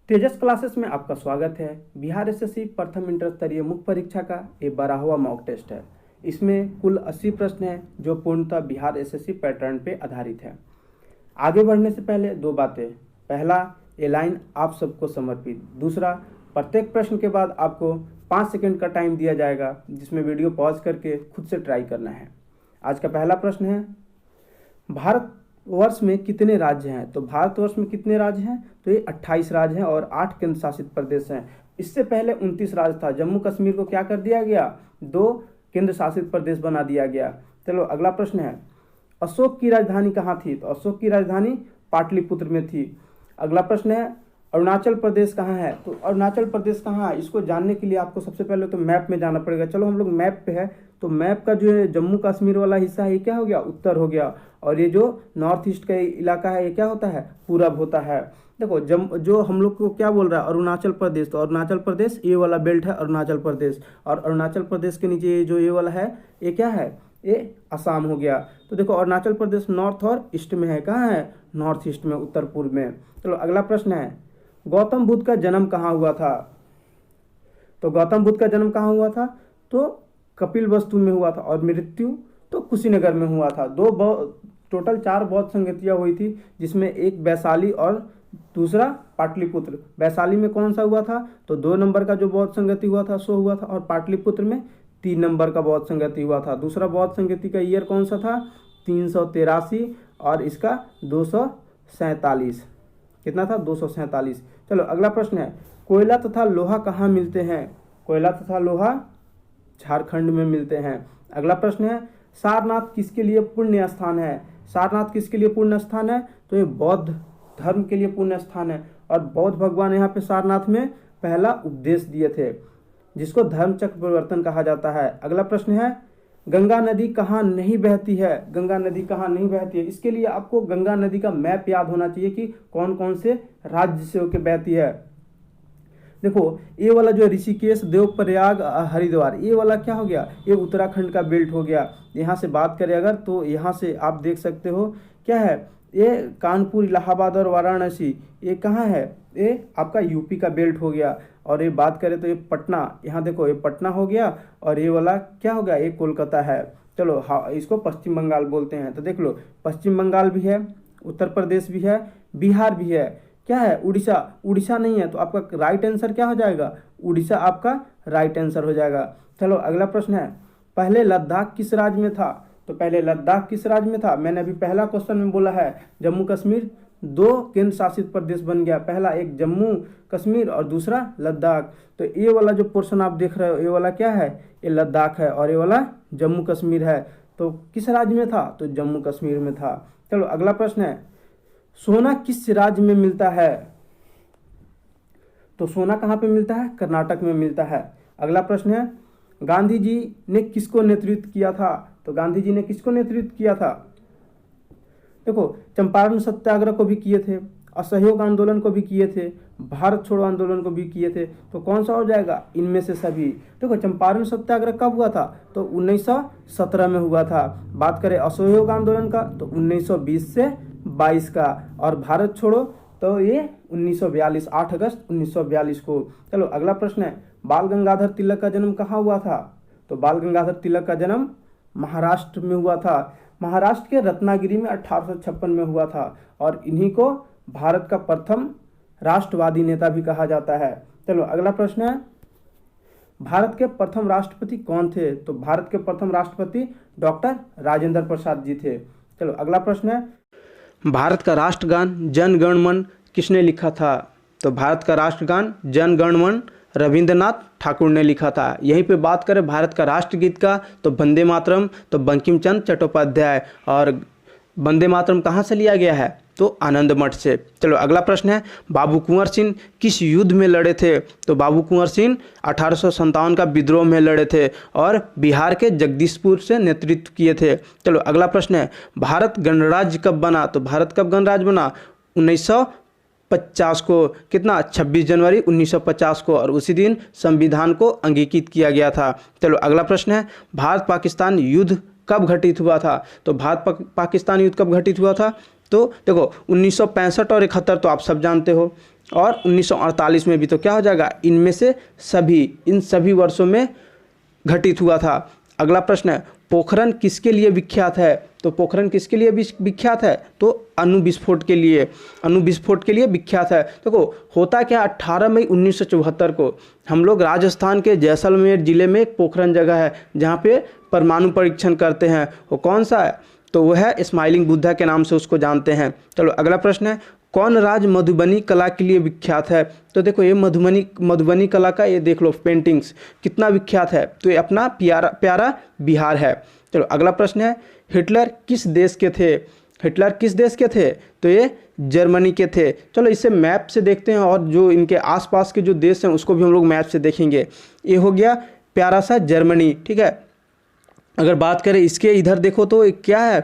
तेजस classes में आपका स्वागत है। बिहार एसएससी प्रथम इंटर स्तरीय मुख्य परीक्षा का ये 12वां मॉक टेस्ट है। इसमें कुल 80 प्रश्न हैं जो पूर्णतः बिहार एसएससी पैटर्न पे आधारित है। आगे बढ़ने से पहले दो बातें। पहला, ये लाइन आप सबको समर्पित। दूसरा, प्रत्येक प्रश्न के बाद आपको 5 सेकंड का टाइम दिया जाएगा जिसमें वीडियो पॉज करके खुद से ट्राई करना है। आज का पहला प्रश्न है, भारतवर्ष में कितने राज्य हैं? तो भारतवर्ष में कितने राज्य हैं? तो ये 28 राज्य हैं और 8 केंद्र शासित प्रदेश हैं। इससे पहले 29 राज्य था। जम्मू कश्मीर को क्या कर दिया गया? 2 केंद्र शासित प्रदेश बना दिया गया। चलो अगला प्रश्न है, अशोक की राजधानी कहाँ थी? तो अशोक की राजधानी पाटलिपुत्र में थी। अगला प्रश्न है, अरुणाचल प्रदेश कहाँ है? तो अरुणाचल प्रदेश कहाँ है, इसको जानने के लिए आपको सबसे पहले तो मैप में जाना पड़ेगा। चलो हम लोग मैप पे है, तो मैप का जो है जम्मू कश्मीर वाला हिस्सा है ये क्या हो गया? उत्तर हो गया। और ये जो नॉर्थ ईस्ट का इलाका है ये क्या होता है? पूरब होता है। देखो जो हम लोग को क्या बोल रहा है? अरुणाचल प्रदेश। तो अरुणाचल प्रदेश ये वाला बेल्ट है अरुणाचल प्रदेश, और अरुणाचल प्रदेश के नीचे जो ये वाला है ये क्या है? ये असम हो गया। तो देखो अरुणाचल प्रदेश नॉर्थ और ईस्ट में है। कहाँ है? नॉर्थ ईस्ट में, उत्तर पूर्व में। चलो अगला प्रश्न है, गौतम बुद्ध का जन्म कहाँ हुआ था? तो गौतम बुद्ध का जन्म कहाँ हुआ था? तो कपिलवस्तु में हुआ था, और मृत्यु तो कुशीनगर में हुआ था। टोटल 4 बौद्ध संगतियाँ हुई थी, जिसमें एक वैशाली और दूसरा पाटलिपुत्र। वैशाली में कौन सा हुआ था? तो 2 नंबर का जो बौद्ध संगति हुआ था सो हुआ था, और पाटलिपुत्र में 3 नंबर का बौद्ध संगति हुआ था। दूसरा बौद्ध संगति का ईयर कौन सा था? 383, और इसका 247। कितना था? 247। चलो अगला प्रश्न है, कोयला तथा लोहा कहाँ मिलते हैं? कोयला तथा लोहा झारखंड में मिलते हैं। अगला प्रश्न है, सारनाथ किसके लिए पुण्य स्थान है? सारनाथ किसके लिए पुण्य स्थान है? तो ये बौद्ध धर्म के लिए पुण्य स्थान है, और बौद्ध भगवान यहाँ पे सारनाथ में पहला उपदेश दिए थे, जिसको धर्म चक्र परिवर्तन कहा जाता है। अगला प्रश्न है, गंगा नदी कहाँ नहीं बहती है? गंगा नदी कहाँ नहीं बहती है? इसके लिए आपको गंगा नदी का मैप याद होना चाहिए कि कौन कौन से राज्य से होकर बहती है। देखो ये वाला जो ऋषिकेश, देवप्रयाग, हरिद्वार, ये वाला क्या हो गया? ये उत्तराखंड का बेल्ट हो गया। यहाँ से बात करें अगर, तो यहाँ से आप देख सकते हो क्या है? ये कानपुर, इलाहाबाद और वाराणसी, ये कहाँ है? ये आपका यूपी का बेल्ट हो गया। और ये बात करें तो ये पटना, यहाँ देखो ये पटना हो गया, और ये वाला क्या हो गया? ये कोलकाता है। चलो हाँ, इसको पश्चिम बंगाल बोलते हैं। तो देख लो, पश्चिम बंगाल भी है, उत्तर प्रदेश भी है, बिहार भी है। क्या है? उड़ीसा। उड़ीसा नहीं है, तो आपका राइट आंसर क्या हो जाएगा? उड़ीसा आपका राइट आंसर हो जाएगा। चलो अगला प्रश्न है, पहले लद्दाख किस राज्य में था? तो पहले लद्दाख किस राज्य में था? मैंने अभी पहला क्वेश्चन में बोला है, जम्मू कश्मीर 2 केंद्र शासित प्रदेश बन गया। पहला एक जम्मू कश्मीर और दूसरा लद्दाख। तो ये वाला जो पोर्शन आप देख रहे हो ये वाला क्या है? ये लद्दाख है, और ये वाला जम्मू कश्मीर है। तो किस राज्य में था? तो जम्मू कश्मीर में था। चलो अगला प्रश्न है, सोना किस राज्य में मिलता है? तो सोना कहाँ पे मिलता है? कर्नाटक में मिलता है। अगला प्रश्न है, गांधी जी ने किसको नेतृत्व किया था? तो गांधी जी ने किसको नेतृत्व किया था? देखो चंपारण सत्याग्रह को भी किए थे, असहयोग आंदोलन को भी किए थे, भारत छोड़ो आंदोलन को भी किए थे। तो कौन सा हो जाएगा? इनमें से सभी। देखो चंपारण सत्याग्रह कब हुआ था? तो 1917 में हुआ था। बात करें असहयोग आंदोलन का, तो 1920 से 22 का। और भारत छोड़ो तो ये 1942, 8 अगस्त 1942 को। चलो अगला प्रश्न है, बाल गंगाधर तिलक का जन्म कहाँ हुआ था? तो बाल गंगाधर तिलक का जन्म महाराष्ट्र में हुआ था। महाराष्ट्र के रत्नागिरी में 1856 में हुआ था, और इन्हीं को भारत का प्रथम राष्ट्रवादी नेता भी कहा जाता है। चलो अगला प्रश्न है, भारत के प्रथम राष्ट्रपति कौन थे? तो भारत के प्रथम राष्ट्रपति डॉक्टर राजेंद्र प्रसाद जी थे। चलो अगला प्रश्न है, भारत का राष्ट्रगान जन गण मन किसने लिखा था? तो भारत का राष्ट्रगान जन गण मन रविंद्रनाथ ठाकुर ने लिखा था। यहीं पे बात करें भारत का राष्ट्रगीत का, तो वंदे मातरम तो बंकिम चंद्र चट्टोपाध्याय। और वंदे मातरम कहाँ से लिया गया है? तो आनंद मठ से। चलो अगला प्रश्न है, बाबू कुंवर सिंह किस युद्ध में लड़े थे? तो बाबू कुंवर सिंह 1857 का विद्रोह में लड़े थे, और बिहार के जगदीशपुर से नेतृत्व किए थे। चलो अगला प्रश्न है, भारत गणराज्य कब बना? तो भारत कब गणराज्य बना? 1950 को। कितना? 26 जनवरी 1950 को, और उसी दिन संविधान को अंगीकृत किया गया था। चलो अगला प्रश्न है, भारत पाकिस्तान युद्ध कब घटित हुआ था? तो भारत पाकिस्तान युद्ध कब घटित हुआ था? तो देखो 1965 और 71 तो आप सब जानते हो। और 1948 में भी। तो क्या हो जाएगा, इनमें से सभी, इन सभी वर्षों में घटित हुआ था। अगला प्रश्न है, पोखरण किसके लिए विख्यात है? तो पोखरण किसके लिए विख्यात है? तो अणु विस्फोट के लिए, अणु विस्फोट के लिए विख्यात है। देखो होता क्या, 18 मई 1974 को हम लोग राजस्थान के जैसलमेर जिले में एक पोखरण जगह है जहाँ पे परमाणु परीक्षण करते हैं। वो कौन सा है? तो वो है स्माइलिंग बुद्धा के नाम से उसको जानते हैं। चलो अगला प्रश्न है, कौन राज्य मधुबनी कला के लिए विख्यात है? तो देखो ये मधुबनी कला का, ये देख लो पेंटिंग्स कितना विख्यात है। तो ये अपना प्यारा बिहार है। चलो अगला प्रश्न है, हिटलर किस देश के थे? हिटलर किस देश के थे? तो ये जर्मनी के थे। चलो इसे मैप से देखते हैं और जो इनके आसपास के जो देश हैं उसको भी हम लोग मैप से देखेंगे। ये हो गया प्यारा सा जर्मनी, ठीक है। अगर बात करें इसके इधर देखो तो क्या है,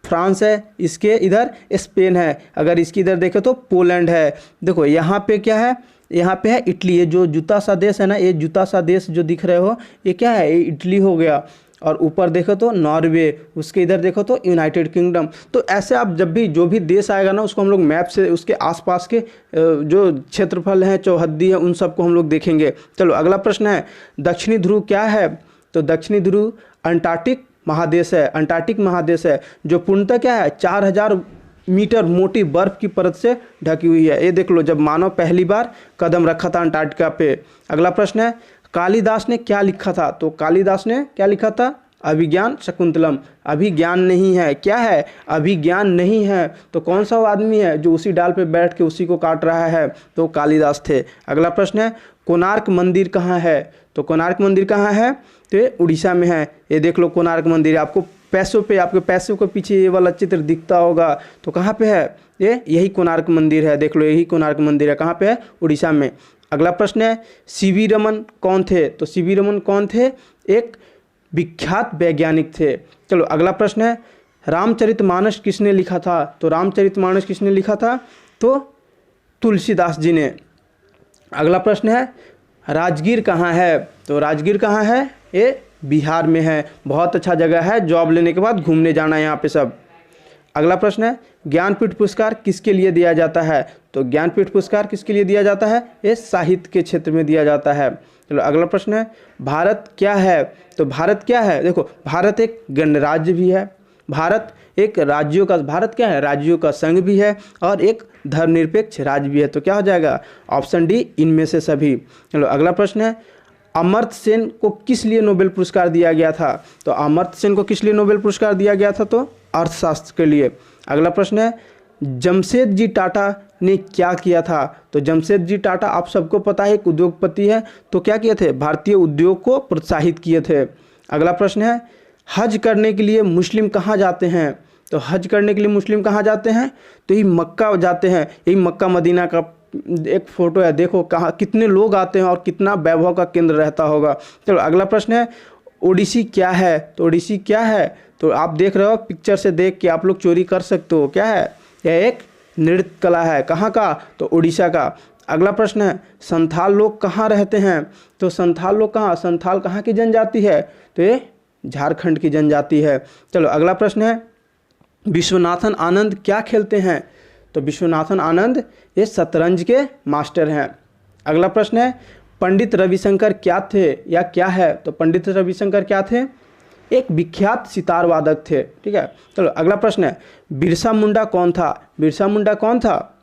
फ्रांस है, इसके इधर स्पेन है, अगर इसकी इधर देखें तो पोलैंड है। देखो यहाँ पे क्या है, यहाँ पे है इटली। ये जो जूता सा देश है ना, ये जूता सा देश जो दिख रहे हो ये क्या है, ये इटली हो गया। और ऊपर देखो तो नॉर्वे, उसके इधर देखो तो यूनाइटेड किंगडम। तो ऐसे आप जब भी जो भी देश आएगा ना उसको हम लोग मैप से उसके आसपास के जो क्षेत्रफल हैं, चौहद्दी है, उन सबको हम लोग देखेंगे। चलो अगला प्रश्न है, दक्षिणी ध्रुव क्या है? तो दक्षिणी ध्रुव अंटार्कटिक महादेश है। अंटार्कटिक महादेश है जो पूर्णतः क्या है, 4000 मीटर मोटी बर्फ की परत से ढकी हुई है। ये देख लो जब मानव पहली बार कदम रखा था अंटार्कटिका पे। अगला प्रश्न है, कालिदास ने क्या लिखा था? तो कालिदास ने क्या लिखा था? अभिज्ञान शकुंतलम। अभिज्ञान नहीं है, क्या है? अभिज्ञान नहीं है। तो कौन सा वो आदमी है जो उसी डाल पे बैठ के उसी को काट रहा है? तो कालिदास थे। अगला प्रश्न है, कोणार्क मंदिर कहाँ है? तो कोणार्क मंदिर कहाँ है? तो ये उड़ीसा में है। ये देख लो कोणार्क मंदिर, आपको पैसों पे, आपके पैसों के पीछे ये वाला चित्र दिखता होगा। तो कहाँ पे है ये? यही कोणार्क मंदिर है, देख लो यही कोणार्क मंदिर है। कहाँ पे है? उड़ीसा में। अगला प्रश्न है, सीवी रमन कौन थे? तो सीवी रमन कौन थे? एक विख्यात वैज्ञानिक थे। चलो अगला प्रश्न है, रामचरितमानस किसने लिखा था? तो रामचरितमानस किसने लिखा था? तो तुलसीदास जी ने। अगला प्रश्न है, राजगीर कहाँ है? तो राजगीर कहाँ है? ये बिहार में है। बहुत अच्छा जगह है, जॉब लेने के बाद घूमने जाना यहाँ पे सब। अगला प्रश्न है, ज्ञानपीठ पुरस्कार किसके लिए दिया जाता है? तो ज्ञानपीठ पुरस्कार किसके लिए दिया जाता है? ये साहित्य के क्षेत्र में दिया जाता है। चलो अगला प्रश्न है, भारत क्या है? तो भारत क्या है? देखो भारत एक गणराज्य भी है, भारत एक राज्यों का, भारत क्या है? राज्यों का संघ भी है और एक धर्मनिरपेक्ष राज्य भी है। तो क्या हो जाएगा? ऑप्शन डी, इनमें से सभी। चलो अगला प्रश्न है, अमर्त्य सेन को किस लिए नोबेल पुरस्कार दिया गया था? तो अमर्त्य सेन को किस लिए नोबेल पुरस्कार दिया गया था? तो अर्थशास्त्र के लिए। अगला प्रश्न है, जमशेदजी टाटा ने क्या किया था? तो जमशेदजी टाटा आप सबको पता है एक उद्योगपति है। तो क्या किए थे? भारतीय उद्योग को प्रोत्साहित किए थे। अगला प्रश्न है, हज करने के लिए मुस्लिम कहाँ जाते हैं? तो हज करने के लिए मुस्लिम कहाँ जाते हैं? तो यही मक्का जाते हैं। यही मक्का मदीना का एक फोटो है, देखो कहाँ कितने लोग आते हैं और कितना वैभव का केंद्र रहता होगा। चलो अगला प्रश्न है, ओडिसी क्या है? तो ओडिसी क्या है? तो आप देख रहे हो, पिक्चर से देख के आप लोग चोरी कर सकते हो। क्या है? यह एक नृत्य कला है। कहाँ का? तो उड़ीसा का। अगला प्रश्न है, संथाल लोग कहाँ रहते हैं? तो संथाल लोग कहाँ, संथाल कहाँ की जनजाति है? तो ये झारखंड की जनजाति है। चलो अगला प्रश्न है, विश्वनाथन आनंद क्या खेलते हैं? तो विश्वनाथन आनंद ये शतरंज के मास्टर हैं। अगला प्रश्न है, पंडित रविशंकर क्या थे या क्या है? तो पंडित रविशंकर क्या थे? एक विख्यात सितार वादक थे। ठीक है। चलो अगला प्रश्न है, बिरसा मुंडा कौन था? बिरसा मुंडा कौन था?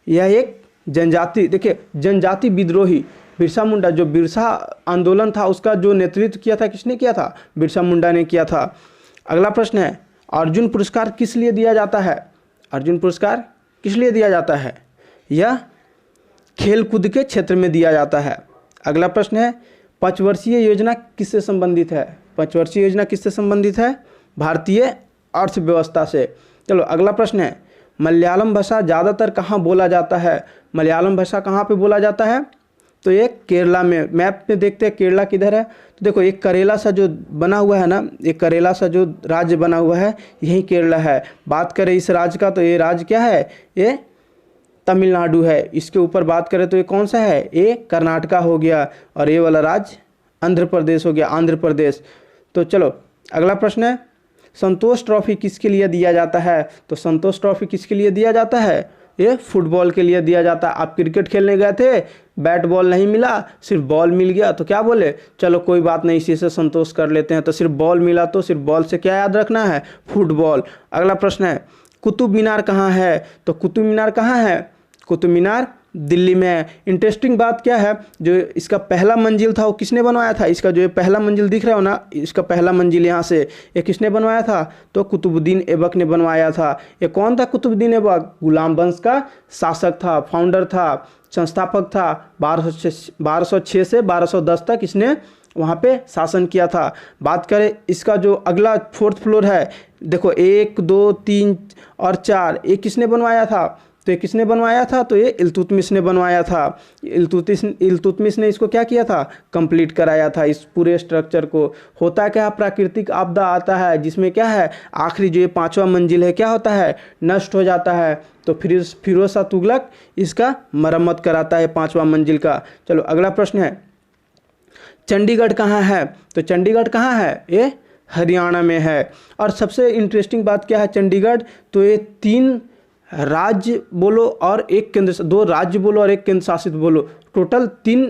यह एक जनजाति, देखिए जनजाति विद्रोही। बिरसा मुंडा, जो बिरसा आंदोलन था उसका जो नेतृत्व किया था, किसने किया था? बिरसा मुंडा ने किया था। अगला प्रश्न है, अर्जुन पुरस्कार किस लिए दिया जाता है? अर्जुन पुरस्कार किस लिए दिया जाता है? यह खेल कूद के क्षेत्र में दिया जाता है। अगला प्रश्न है, पंचवर्षीय योजना किससे संबंधित है? पंचवर्षीय योजना किससे संबंधित है? भारतीय अर्थव्यवस्था से। चलो अगला प्रश्न है, मलयालम भाषा ज़्यादातर कहाँ बोला जाता है? मलयालम भाषा कहाँ पे बोला जाता है? तो ये केरला में। मैप में देखते हैं केरला किधर है। तो देखो एक करेला सा जो बना हुआ है ना, एक करेला सा जो राज्य बना हुआ है, यही केरला है। बात करें इस राज्य का, तो ये राज्य क्या है? ये तमिलनाडु है। इसके ऊपर बात करें तो ये कौन सा है? ये कर्नाटका हो गया। और ये वाला राज्य आंध्र प्रदेश हो गया, आंध्र प्रदेश। तो चलो अगला प्रश्न है, संतोष ट्रॉफी किसके लिए दिया जाता है? तो संतोष ट्रॉफी किसके लिए दिया जाता है? ये फुटबॉल के लिए दिया जाता है। आप क्रिकेट खेलने गए थे, बैट बॉल नहीं मिला, सिर्फ बॉल मिल गया, तो क्या बोले, चलो कोई बात नहीं, इसी से संतोष कर लेते हैं। तो सिर्फ बॉल मिला तो सिर्फ बॉल से क्या याद रखना है, फुटबॉल। अगला प्रश्न है, कुतुब मीनार कहाँ है? तो कुतुब मीनार कहाँ है? कुतुब मीनार दिल्ली में है। इंटरेस्टिंग बात क्या है, जो इसका पहला मंजिल था वो किसने बनवाया था? इसका जो ये पहला मंजिल दिख रहा हो ना, इसका पहला मंजिल यहाँ से, ये किसने बनवाया था? तो कुतुबुद्दीन ऐबक ने बनवाया था। ये कौन था कुतुबुद्दीन ऐबक? गुलाम वंश का शासक था, फाउंडर था, संस्थापक था। 1206 से 1210 तक इसने वहाँ पे शासन किया था। बात करें इसका जो अगला 4th फ्लोर है, देखो 1 2 3 और 4, ये किसने बनवाया था? तो ये किसने बनवाया था? तो ये इल्तुतमिश ने बनवाया था। इल्तुतमिश ने इसको क्या किया था? कंप्लीट कराया था इस पूरे स्ट्रक्चर को। होता क्या है, प्राकृतिक आपदा आता है जिसमें क्या है, आखिरी जो ये 5वां मंजिल है क्या होता है, नष्ट हो जाता है। तो फिरोज शाह तुगलक इसका मरम्मत कराता है 5वां मंजिल का। चलो अगला प्रश्न है, चंडीगढ़ कहाँ है? तो चंडीगढ़ कहाँ है? ये हरियाणा में है। और सबसे इंटरेस्टिंग बात क्या है चंडीगढ़, तो ये 3 राज्य बोलो और 1 केंद्र, 2 राज्य बोलो और 1 केंद्र शासित बोलो, टोटल 3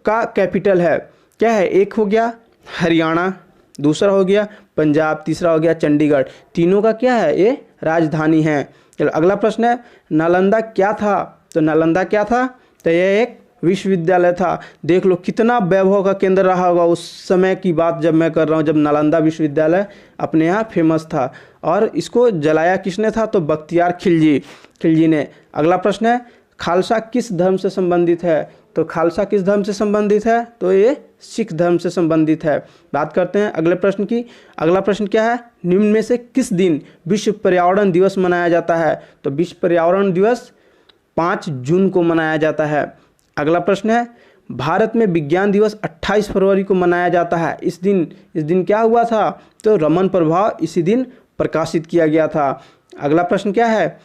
का कैपिटल है। क्या है? एक हो गया हरियाणा, दूसरा हो गया पंजाब, तीसरा हो गया चंडीगढ़। तीनों का क्या है, ये राजधानी है। चलो अगला प्रश्न है, नालंदा क्या था? तो नालंदा क्या था? तो यह एक विश्वविद्यालय था। देख लो कितना वैभव का केंद्र रहा होगा उस समय की बात जब मैं कर रहा हूँ, जब नालंदा विश्वविद्यालय अपने यहाँ फेमस था। और इसको जलाया किसने था? तो बख्तियार खिलजी ने। अगला प्रश्न है, खालसा किस धर्म से संबंधित है? तो खालसा किस धर्म से संबंधित है? तो ये सिख धर्म से संबंधित है। बात करते हैं अगले प्रश्न की। अगला प्रश्न क्या है, निम्न में से किस दिन विश्व पर्यावरण दिवस मनाया जाता है? तो विश्व पर्यावरण दिवस 5 जून को मनाया जाता है। अगला प्रश्न है, भारत में विज्ञान दिवस 28 फरवरी को मनाया जाता है। इस दिन क्या हुआ था? तो रमन प्रभाव इसी दिन प्रकाशित किया गया था। अगला प्रश्न क्या है,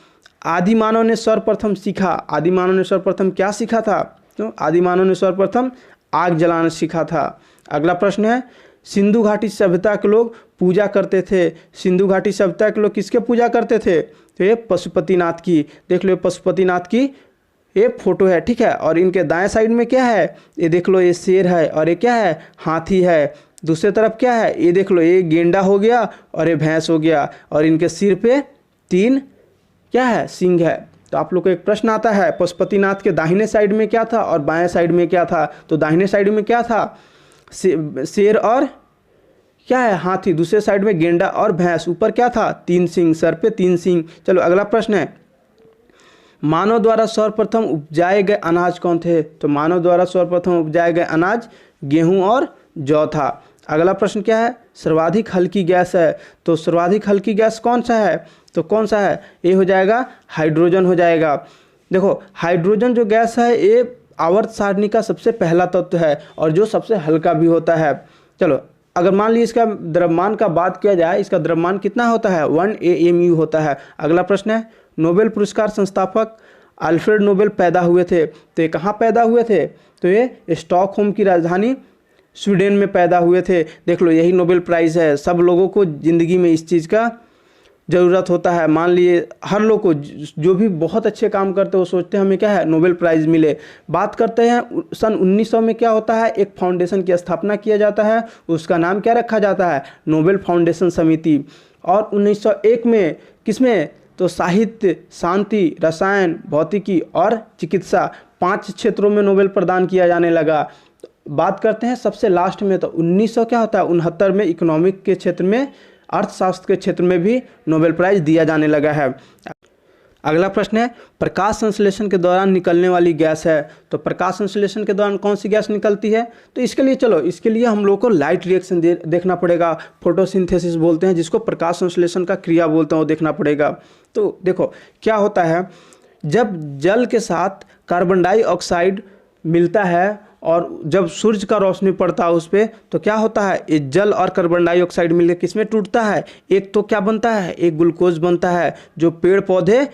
आदि मानव ने सर्वप्रथम सीखा। आदि मानव ने सर्वप्रथम क्या सीखा था? तो आदि मानव ने सर्वप्रथम आग जलाना सीखा था। अगला प्रश्न है, सिंधु घाटी सभ्यता के लोग पूजा करते थे। सिंधु घाटी सभ्यता के लोग किसके पूजा करते थे? तो ये पशुपतिनाथ की। देख लो पशुपतिनाथ की ये फोटो है, ठीक है। और इनके दाएं साइड में क्या है, ये देख लो, ये शेर है और ये क्या है, हाथी है। दूसरे तरफ क्या है, ये देख लो, ये गेंडा हो गया और ये भैंस हो गया। और इनके सिर पे 3 क्या है, सिंग है। तो आप लोग को एक प्रश्न आता है, पशुपतिनाथ के दाहिने साइड में क्या था और बाएं साइड में क्या था? तो दाहिने साइड में क्या था, शेर और क्या है, हाथी। दूसरे साइड में गेंडा और भैंस। ऊपर क्या था, 3 सिंग, सर पे 3 सिंग। चलो अगला प्रश्न है, मानव द्वारा सर्वप्रथम उपजाए गए अनाज कौन थे? तो मानव द्वारा सर्वप्रथम उपजाए गए अनाज गेहूं और जौ था। अगला प्रश्न क्या है, सर्वाधिक हल्की गैस है। तो सर्वाधिक हल्की गैस कौन सा है? तो कौन सा है? ये हो जाएगा हाइड्रोजन हो जाएगा। देखो हाइड्रोजन जो गैस है ये आवर्त सारणी का सबसे पहला तत्व है और जो सबसे हल्का भी होता है। चलो अगर मान लीजिए इसका द्रव्यमान का बात किया जाए, इसका द्रव्यमान कितना होता है, 1 AMU होता है। अगला प्रश्न है, नोबेल पुरस्कार संस्थापक अल्फ्रेड नोबेल पैदा हुए थे। तो ये कहाँ पैदा हुए थे? तो ये स्टॉकहोम की राजधानी स्वीडन में पैदा हुए थे। देख लो यही नोबेल प्राइज़ है। सब लोगों को ज़िंदगी में इस चीज़ का ज़रूरत होता है। मान लिए हर लोग को, जो भी बहुत अच्छे काम करते हैं वो सोचते हैं हमें क्या है, नोबेल प्राइज़ मिले। बात करते हैं सन 1900 में क्या होता है, एक फाउंडेशन की स्थापना किया जाता है, उसका नाम क्या रखा जाता है, नोबेल फाउंडेशन समिति। और 1901 में किसमें, तो साहित्य, शांति, रसायन, भौतिकी और चिकित्सा 5 क्षेत्रों में नोबेल प्रदान किया जाने लगा। बात करते हैं सबसे लास्ट में, तो 1900 क्या होता है, 69 में इकोनॉमिक के क्षेत्र में, अर्थशास्त्र के क्षेत्र में भी नोबेल प्राइज़ दिया जाने लगा है। अगला प्रश्न है, प्रकाश संश्लेषण के दौरान निकलने वाली गैस है। तो प्रकाश संश्लेषण के दौरान कौन सी गैस निकलती है? तो इसके लिए चलो, इसके लिए हम लोग को लाइट रिएक्शन देखना पड़ेगा। फोटोसिंथेसिस बोलते हैं जिसको, प्रकाश संश्लेषण का क्रिया बोलते हैं, वो देखना पड़ेगा। तो देखो क्या होता है, जब जल के साथ कार्बन डाइऑक्साइड मिलता है और जब सूर्य का रोशनी पड़ता है उस पर, तो क्या होता है, ये जल और कार्बन डाइऑक्साइड मिलकर किसमें टूटता है, एक तो क्या बनता है, एक ग्लूकोज बनता है जो पेड़ पौधे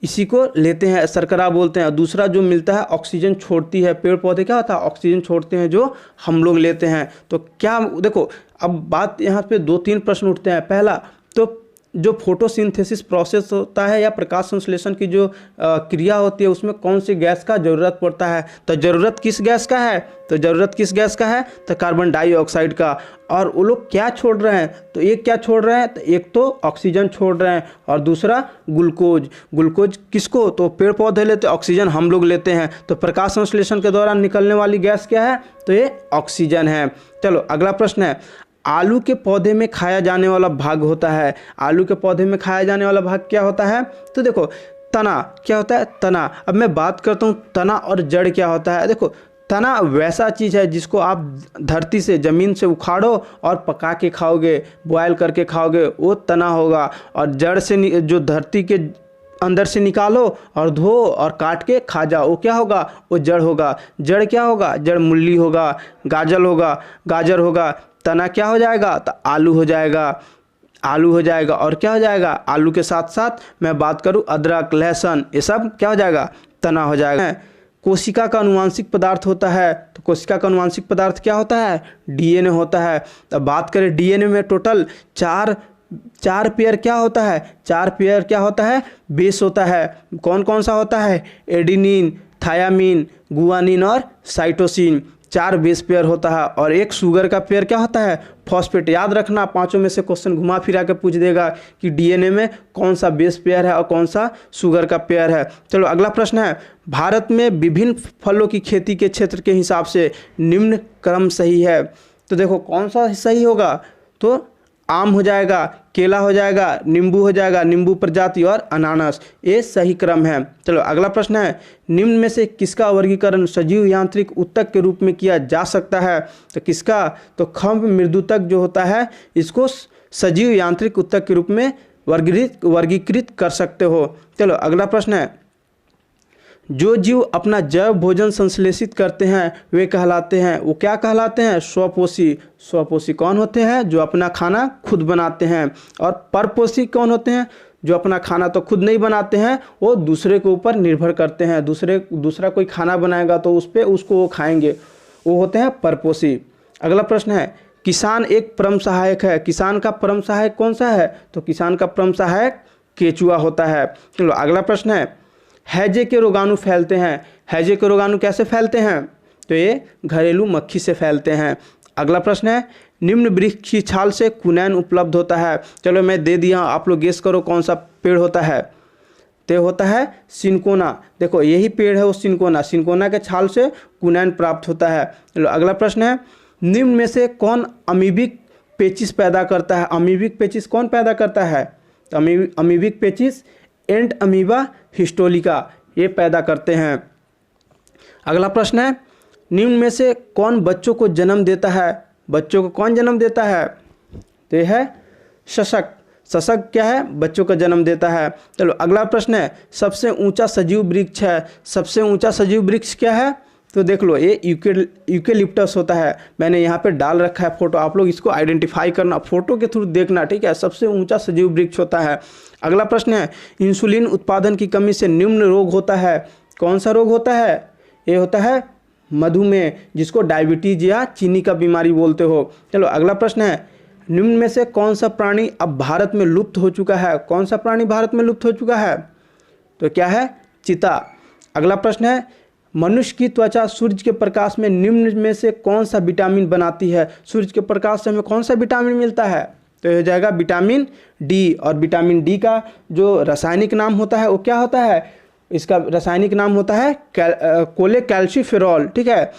इसी को लेते हैं, शर्करा बोलते हैं। दूसरा जो मिलता है ऑक्सीजन छोड़ती है, पेड़ पौधे क्या होता है, ऑक्सीजन छोड़ते हैं जो हम लोग लेते हैं। तो क्या देखो, अब बात यहाँ पे 2-3 प्रश्न उठते हैं। पहला, तो जो फोटोसिंथेसिस प्रोसेस होता है या प्रकाश संश्लेषण की जो क्रिया होती है उसमें कौन सी गैस का ज़रूरत पड़ता है? तो ज़रूरत किस गैस का है? तो ज़रूरत किस गैस का है? तो कार्बन डाइऑक्साइड का। और वो लोग क्या छोड़ रहे हैं? तो एक क्या छोड़ रहे हैं? तो एक तो ऑक्सीजन छोड़ रहे हैं और दूसरा ग्लूकोज। ग्लूकोज किसको? तो पेड़ पौधे लेते, ऑक्सीजन हम लोग लेते हैं। तो प्रकाश संश्लेषण के दौरान निकलने वाली गैस क्या है? तो ये ऑक्सीजन है। चलो अगला प्रश्न है, आलू के पौधे में खाया जाने वाला भाग होता है। आलू के पौधे में खाया जाने वाला भाग क्या होता है? तो देखो तना क्या होता है? तना। अब मैं बात करता हूँ तना और जड़ क्या होता है। देखो तना वैसा चीज़ है जिसको आप धरती से, ज़मीन से उखाड़ो और पका के खाओगे, बॉयल करके खाओगे, वो तना होगा। और जड़ से जो धरती के अंदर से निकालो और धो और काट के खा जाओ, वो क्या होगा? वो जड़ होगा। जड़ क्या होगा? जड़ मूली होगा, गाजर होगा। तना क्या हो जाएगा? तो आलू हो जाएगा। आलू हो जाएगा और क्या हो जाएगा? आलू के साथ साथ मैं बात करूं अदरक, लहसुन, ये सब क्या हो जाएगा? तना हो जाएगा। कोशिका का अनुवांशिक पदार्थ होता है। तो कोशिका का अनुवांशिक पदार्थ क्या होता है? डीएनए होता है। अब बात करें डीएनए में टोटल चार पेयर क्या होता है? 4 पेयर क्या होता है? बेस होता है। कौन कौन सा होता है? एडिनिन, थायामीन, गुआनिन और साइटोसिन। 4 बेस पेयर होता है। और एक शुगर का पेयर क्या होता है? फॉस्फेट। याद रखना, पांचों में से क्वेश्चन घुमा फिरा के पूछ देगा कि डीएनए में कौन सा बेस पेयर है और कौन सा शुगर का पेयर है। चलो अगला प्रश्न है, भारत में विभिन्न फलों की खेती के क्षेत्र के हिसाब से निम्न क्रम सही है। तो देखो कौन सा सही होगा? तो आम हो जाएगा, केला हो जाएगा, नींबू हो जाएगा, नींबू प्रजाति और अनानास, ये सही क्रम है। चलो अगला प्रश्न है, निम्न में से किसका वर्गीकरण सजीव यांत्रिक ऊतक के रूप में किया जा सकता है? तो किसका? तो खम्भ मृदुतक जो होता है इसको सजीव यांत्रिक ऊतक के रूप में वर्गीकृत कर सकते हो। चलो अगला प्रश्न है, जो जीव अपना जैव भोजन संश्लेषित करते हैं वे कहलाते हैं, वो क्या कहलाते हैं? स्वपोषी। स्वपोषी कौन होते हैं? जो अपना खाना खुद बनाते हैं। और परपोषी कौन होते हैं? जो अपना खाना तो खुद नहीं बनाते हैं, वो दूसरे के ऊपर निर्भर करते हैं। दूसरा कोई खाना बनाएगा तो उसको वो खाएंगे, वो होते हैं परपोषी। अगला प्रश्न है, किसान एक परम सहायक है। किसान का परम सहायक कौन सा है? तो किसान का परम सहायक केचुआ होता है। चलो अगला प्रश्न है, हैजे के रोगाणु फैलते हैं। हैजे के रोगाणु कैसे फैलते हैं? तो ये घरेलू मक्खी से फैलते हैं। अगला प्रश्न है, निम्न वृक्ष की छाल से कुनैन उपलब्ध होता है। चलो मैं दे दिया, आप लोग गेस करो कौन सा पेड़ होता है? तो होता है सिनकोना। देखो यही पेड़ है वो सिनकोना। सिनकोना के छाल से कुनैन प्राप्त होता है। चलो अगला प्रश्न है, निम्न में से कौन अमीबिक पेचिस पैदा करता है? अमीबिक पेचिस कौन पैदा करता है? तो अमीबिक पेचिस एंट अमीबा हिस्टोलिका, ये पैदा करते हैं। अगला प्रश्न है, निम्न में से कौन बच्चों को जन्म देता है? बच्चों को कौन जन्म देता है? तो यह है शशक। शशक क्या है? बच्चों का जन्म देता है। चलो अगला प्रश्न है, सबसे ऊंचा सजीव वृक्ष है। सबसे ऊंचा सजीव वृक्ष क्या है? तो देख लो ये यूकेलिप्टस होता है। मैंने यहाँ पे डाल रखा है फोटो, आप लोग इसको आइडेंटिफाई करना, फोटो के थ्रू देखना, ठीक है? सबसे ऊंचा सजीव वृक्ष होता है। अगला प्रश्न है, इंसुलिन उत्पादन की कमी से निम्न रोग होता है। कौन सा रोग होता है? ये होता है मधुमेह, जिसको डायबिटीज या चीनी का बीमारी बोलते हो। चलो अगला प्रश्न है, निम्न में से कौन सा प्राणी अब भारत में लुप्त हो चुका है? कौन सा प्राणी भारत में लुप्त हो चुका है? तो क्या है? चीता। अगला प्रश्न है, मनुष्य की त्वचा सूर्य के प्रकाश में निम्न में से कौन सा विटामिन बनाती है? सूर्य के प्रकाश से हमें कौन सा विटामिन मिलता है? तो हो जाएगा विटामिन डी। और विटामिन डी का जो रासायनिक नाम होता है वो क्या होता है? इसका रासायनिक नाम होता है कोलेकैल्सिफेरॉल, ठीक है?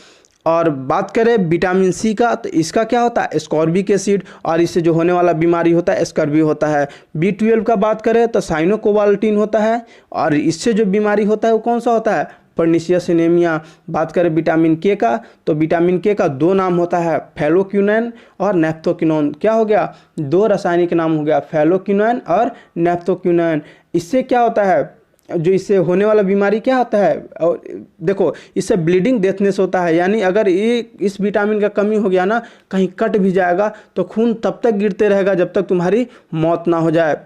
और बात करें विटामिन सी का, तो इसका क्या होता है? एस्कॉर्बिक एसिड, और इससे जो होने वाला बीमारी होता है स्कर्वी होता है। B12 का बात करें तो साइनोकोबाल्टिन होता है, और इससे जो बीमारी होता है वो कौन सा होता है? Pernicious anaemia. बात करें विटामिन के का, तो विटामिन के का 2 नाम होता है, फैलोक्विनोन और नेफ्थोक्विनोन। क्या हो गया? 2 रासायनिक नाम हो गया, फैलोक्विनोन और नेफ्थोक्विनोन। इससे क्या होता है? जो इससे होने वाला बीमारी क्या होता है? और देखो इससे ब्लीडिंग डेथनेस होता है, यानी अगर ये इस विटामिन का कमी हो गया ना, कहीं कट भी जाएगा तो खून तब तक गिरते रहेगा जब तक तुम्हारी मौत ना हो जाए।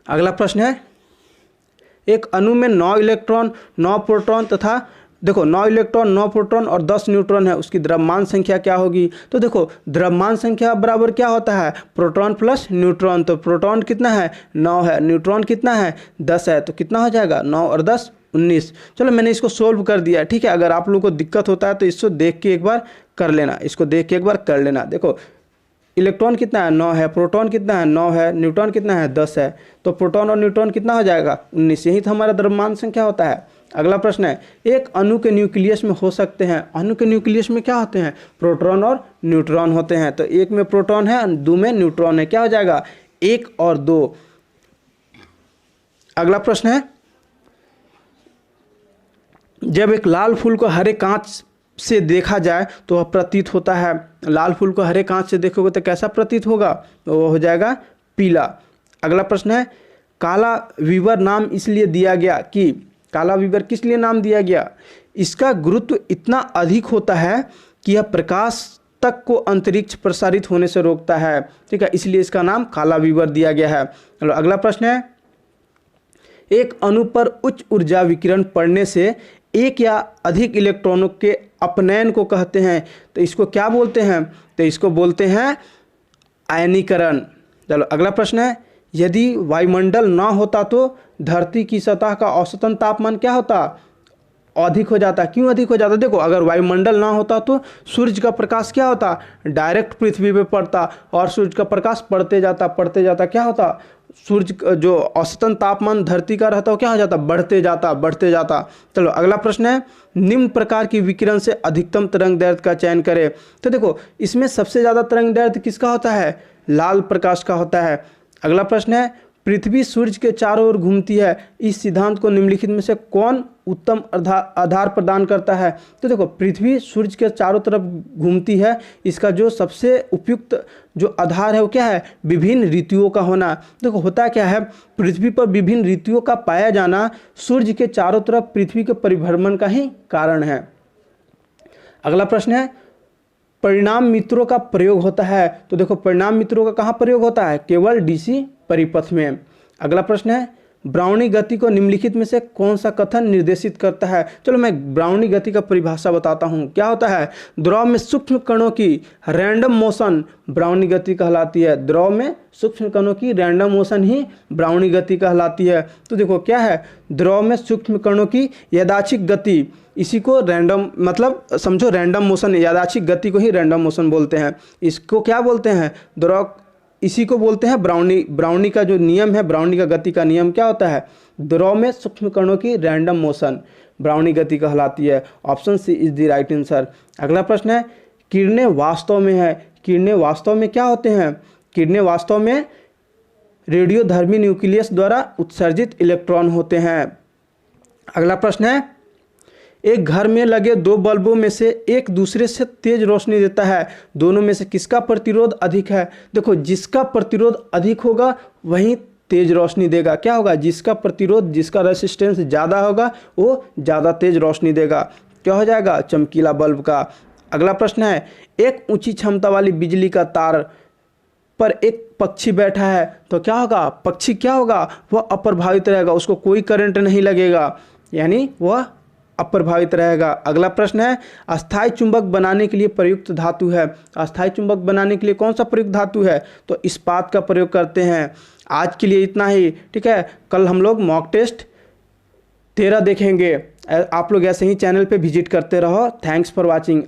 अगला प्रश्न है, एक अणु में 9 इलेक्ट्रॉन, 9 प्रोटॉन तथा देखो 9 इलेक्ट्रॉन 9 प्रोटॉन और 10 न्यूट्रॉन है, उसकी द्रव्यमान संख्या क्या होगी? तो देखो द्रव्यमान संख्या बराबर क्या होता है? Proton plus neutron. तो प्रोटॉन कितना है? 9 है, न्यूट्रॉन कितना है? 10 है, तो कितना हो जाएगा? 9 और 10 19। चलो मैंने इसको सोल्व कर दिया, ठीक है। अगर आप लोगों को दिक्कत होता है तो इसको देख के एक बार कर लेना, इसको देख के एक बार कर लेना। देखो इलेक्ट्रॉन कितना है? 9 है, प्रोटॉन कितना है? 9 है, न्यूट्रॉन कितना है? 10 है, तो प्रोटॉन और न्यूट्रॉन कितना हो जाएगा? 19। यही तो हमारा द्रव्यमान संख्या होता है। अगला प्रश्न है, एक अणु के न्यूक्लियस में हो सकते हैं, अणु के न्यूक्लियस में क्या होते हैं? प्रोटॉन और न्यूट्रॉन होते हैं। तो एक में प्रोटॉन है, 2 में न्यूट्रॉन है, क्या हो जाएगा? 1 और 2। अगला प्रश्न है, जब एक लाल फूल को हरे कांच से देखा जाए तो वह प्रतीत होता है। लाल फूल को हरे कांच से देखोगे तो कैसा प्रतीत होगा? तो वह हो जाएगा पीला। अगला प्रश्न है, काला विवर नाम इसलिए दिया गया कि, काला विवर किस लिए नाम दिया गया? इसका गुरुत्व इतना अधिक होता है कि यह प्रकाश तक को अंतरिक्ष प्रसारित होने से रोकता है, ठीक है, इसलिए इसका नाम काला विवर दिया गया है। चलो अगला प्रश्न है, एक अणु पर उच्च ऊर्जा विकिरण पड़ने से एक या अधिक इलेक्ट्रॉनों के अपनयन को कहते हैं, तो इसको क्या बोलते हैं? तो इसको बोलते हैं आयनीकरण। चलो अगला प्रश्न है, यदि वायुमंडल ना होता तो धरती की सतह का औसतन तापमान क्या होता? अधिक हो जाता। क्यों अधिक हो जाता? देखो अगर वायुमंडल ना होता तो सूर्य का प्रकाश क्या होता? डायरेक्ट पृथ्वी पे पड़ता, और सूर्य का प्रकाश पड़ते जाता क्या होता? सूर्य जो औसतन तापमान धरती का रहता है वो क्या हो जाता? बढ़ते जाता। चलो अगला प्रश्न है, निम्न प्रकार की विकिरण से अधिकतम तरंग दैर्ध्य का चयन करें। तो देखो इसमें सबसे ज़्यादा तरंग दैर्ध्य किसका होता है? लाल प्रकाश का होता है। अगला प्रश्न है, पृथ्वी सूर्य के चारों ओर घूमती है, इस सिद्धांत को निम्नलिखित में से कौन उत्तम आधार प्रदान करता है? तो देखो पृथ्वी सूर्य के चारों तरफ घूमती है, इसका जो सबसे उपयुक्त जो आधार है वो क्या है? विभिन्न ऋतुओं का होना। देखो होता क्या है, पृथ्वी पर विभिन्न ऋतुओं का पाया जाना सूर्य के चारों तरफ पृथ्वी के परिभ्रमण का ही कारण है। अगला प्रश्न है, परिणाम मित्रों का प्रयोग होता है। तो देखो परिणाम मित्रों का कहाँ प्रयोग होता है? केवल डीसी परिपथ में। अगला प्रश्न है, ब्राउनी गति को निम्नलिखित में से कौन सा कथन निर्देशित करता है? चलो मैं ब्राउनी गति का परिभाषा बताता हूँ। क्या होता है? द्रव में सूक्ष्म कणों की रैंडम मोशन ब्राउनी गति कहलाती है। द्रव में सूक्ष्म कणों की रैंडम मोशन ही ब्राउनी गति कहलाती है। तो देखो क्या है? द्रव में सूक्ष्म कणों की यादृच्छिक गति, इसी को रैंडम, मतलब समझो रैंडम मोशन, यादृच्छिक गति को ही रैंडम मोशन बोलते हैं। इसको क्या बोलते हैं? द्रव, इसी को बोलते हैं ब्राउनी। ब्राउनी का जो नियम है, ब्राउनी का गति का नियम क्या होता है? द्रव में सूक्ष्म कणों की रैंडम मोशन ब्राउनी गति कहलाती है। Option C is the right answer. अगला प्रश्न है, किरणें वास्तव में है, किरणें वास्तव में क्या होते हैं? किरणें वास्तव में रेडियोधर्मी न्यूक्लियस द्वारा उत्सर्जित इलेक्ट्रॉन होते हैं। अगला प्रश्न है, एक घर में लगे 2 बल्बों में से एक दूसरे से तेज रोशनी देता है, दोनों में से किसका प्रतिरोध अधिक है? देखो जिसका प्रतिरोध अधिक होगा वही तेज रोशनी देगा। क्या होगा? जिसका प्रतिरोध, जिसका रेसिस्टेंस ज़्यादा होगा वो ज़्यादा तेज रोशनी देगा। क्या हो जाएगा? चमकीला बल्ब का। अगला प्रश्न है, एक ऊंची क्षमता वाली बिजली का तार पर एक पक्षी बैठा है, तो क्या होगा? पक्षी क्या होगा? वह अप्रभावित रहेगा, उसको कोई करंट नहीं लगेगा, यानी वह अप्रभावित रहेगा। अगला प्रश्न है, अस्थायी चुंबक बनाने के लिए प्रयुक्त धातु है। अस्थायी चुंबक बनाने के लिए कौन सा प्रयुक्त धातु है? तो इस्पात का प्रयोग करते हैं। आज के लिए इतना ही, ठीक है। कल हम लोग मॉक टेस्ट 13 देखेंगे। आप लोग ऐसे ही चैनल पे विजिट करते रहो। Thanks for watching.